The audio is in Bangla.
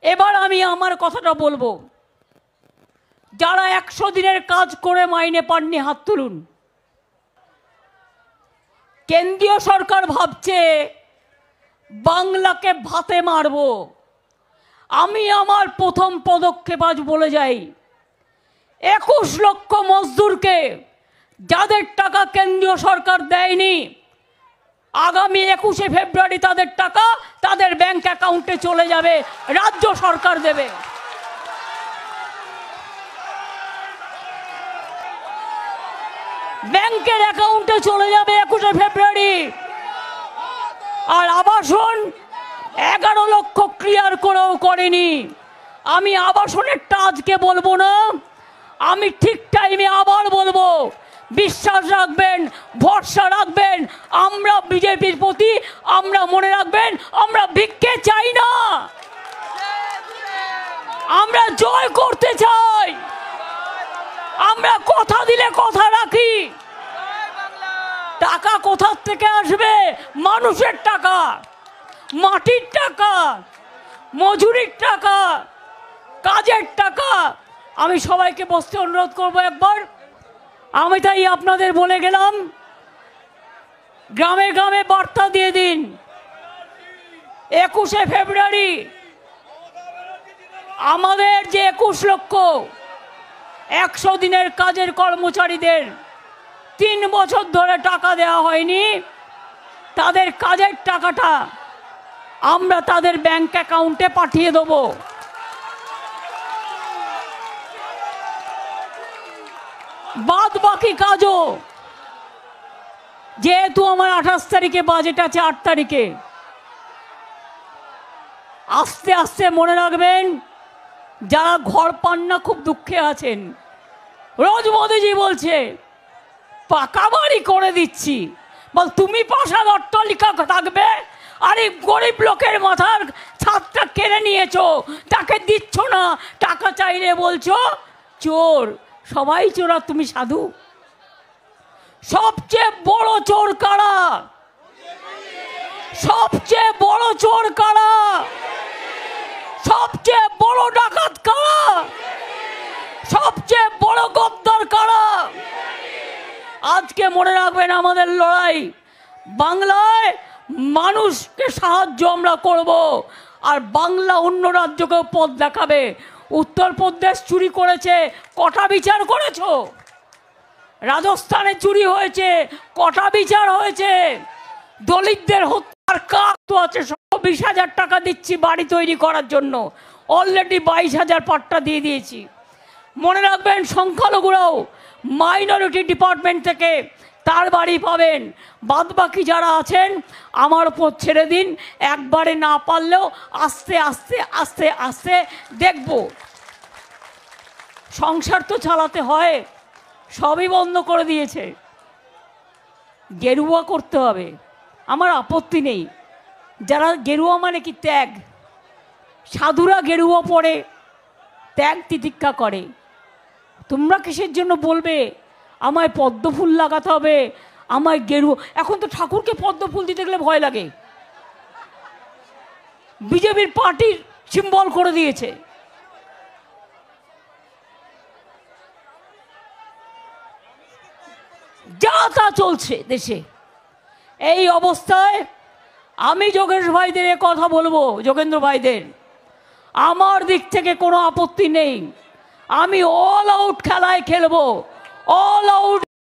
এবার আমি আমার কথাটা বলবো। যারা 100 দিনের কাজ করে মাইনে পাননি হাত তুলুন। কেন্দ্রীয় সরকার ভাবছে বাংলাকে ভাতে মারব। আমি আমার প্রথম পদক্ষেপ আজ বলে যাই, 21 লক্ষ মজদুরকে যাদের টাকা কেন্দ্রীয় সরকার দেয়নি, আগামী 21শে ফেব্রুয়ারি তাদের টাকা তাদের ব্যাংক অ্যাকাউন্টে চলে যাবে, রাজ্য সরকার দেবে। ব্যাংকের অ্যাকাউন্টে চলে যাবে 21শে ফেব্রুয়ারি। আর আবাসন 11 লক্ষ ক্লিয়ার করেও করেনি। আমি আবাসনেরটা আজকে বলবো না, আমি ঠিক টাইমে আবার বলবো। বিশ্বাস রাখবেন, ভরসা রাখবেন। আমরা বিজেপির প্রতি, আমরা মনে রাখবেন, আমরা ভিক্ষে চাই না, আমরা জয় করতে চাই। আমরা কথা দিলে কথা রাখি। টাকা কোথার থেকে আসবে? মানুষের টাকা, মাটির টাকা, মজুরির টাকা, কাজের টাকা। আমি সবাইকে বসতে অনুরোধ করবো একবার। আমি তাই আপনাদের বলে গেলাম, গ্রামে গ্রামে বার্তা দিয়ে দিন। 21শে ফেব্রুয়ারি আমাদের যে 21 লক্ষ 100 দিনের কাজের কর্মচারীদের 3 বছর ধরে টাকা দেওয়া হয়নি, তাদের কাজের টাকাটা আমরা তাদের ব্যাংক অ্যাকাউন্টে পাঠিয়ে দেব। বাদ বাকি কাজও, যেহেতু আমার 28 তারিখে বাজেট আছে, 8 তারিখে, আস্তে আস্তে মনে রাখবেন, যারা ঘর পান না খুব দুঃখে আছেন। রোজ মোদিজি বলছে পাকা বাড়ি করে দিচ্ছি, বল তুমি পাশার অট্টালিকা থাকবে, আর এই গরিব লোকের মাথার ছাদটা কেড়ে নিয়েছো, তাকে দিচ্ছ না। টাকা চাইলে বলছো চোর। সবাই চোর আর তুমি সাধু? সবচেয়ে বড় চোর কারা? সবচেয়ে বড় চোর কারা? সবচেয়ে বড় ডাকাত কারা? সবচেয়ে বড় গদ্দার কারা? আজকে মনে রাখবেন, আমাদের লড়াই বাংলায় মানুষকে সাহায্য আমরা করব, আর বাংলা অন্য রাজ্যকেও পথ দেখাবে। উত্তরপ্রদেশ চুরি করেছে, কটা বিচার করেছো? রাজস্থানে চুরি হয়েছে, কটা বিচার হয়েছে? দলিতদের হত্যার কাজ তো আছে। 20,000 টাকা দিচ্ছি বাড়ি তৈরি করার জন্য, অলরেডি 22,000 পাট্টা দিয়ে দিয়েছি। মনে রাখবেন, সংখ্যালঘুরাও মাইনরিটি ডিপার্টমেন্ট থেকে তার বাড়ি পাবেন। বাদ বাকি যারা আছেন আমার উপর ছেড়ে দিন। একবারে না পারলেও আস্তে আস্তে আস্তে আস্তে দেখব। সংসার তো চালাতে হয়, সবই বন্ধ করে দিয়েছে। গেরুয়া করতে হবে, আমার আপত্তি নেই। যারা গেরুয়া মানে কি ত্যাগ, সাধুরা গেরুয়া পরে ত্যাগ তিতিক্ষা করে। তোমরা কিসের জন্য বলবে আমায় পদ্ম ফুল লাগাতে হবে, আমায় গেরুয়া? এখন তো ঠাকুরকে পদ্ম ফুল দিতে গেলে ভয় লাগে, বিজেপির পার্টির সিম্বল করে দিয়েছে। যা তা চলছে দেশে। এই অবস্থায় আমি যোগেশ ভাইদের কথা বলবো, যোগেন্দ্র ভাইদের, আমার দিক থেকে কোনো আপত্তি নেই। আমি অল আউট খেলায় খেলবো, অল আউট।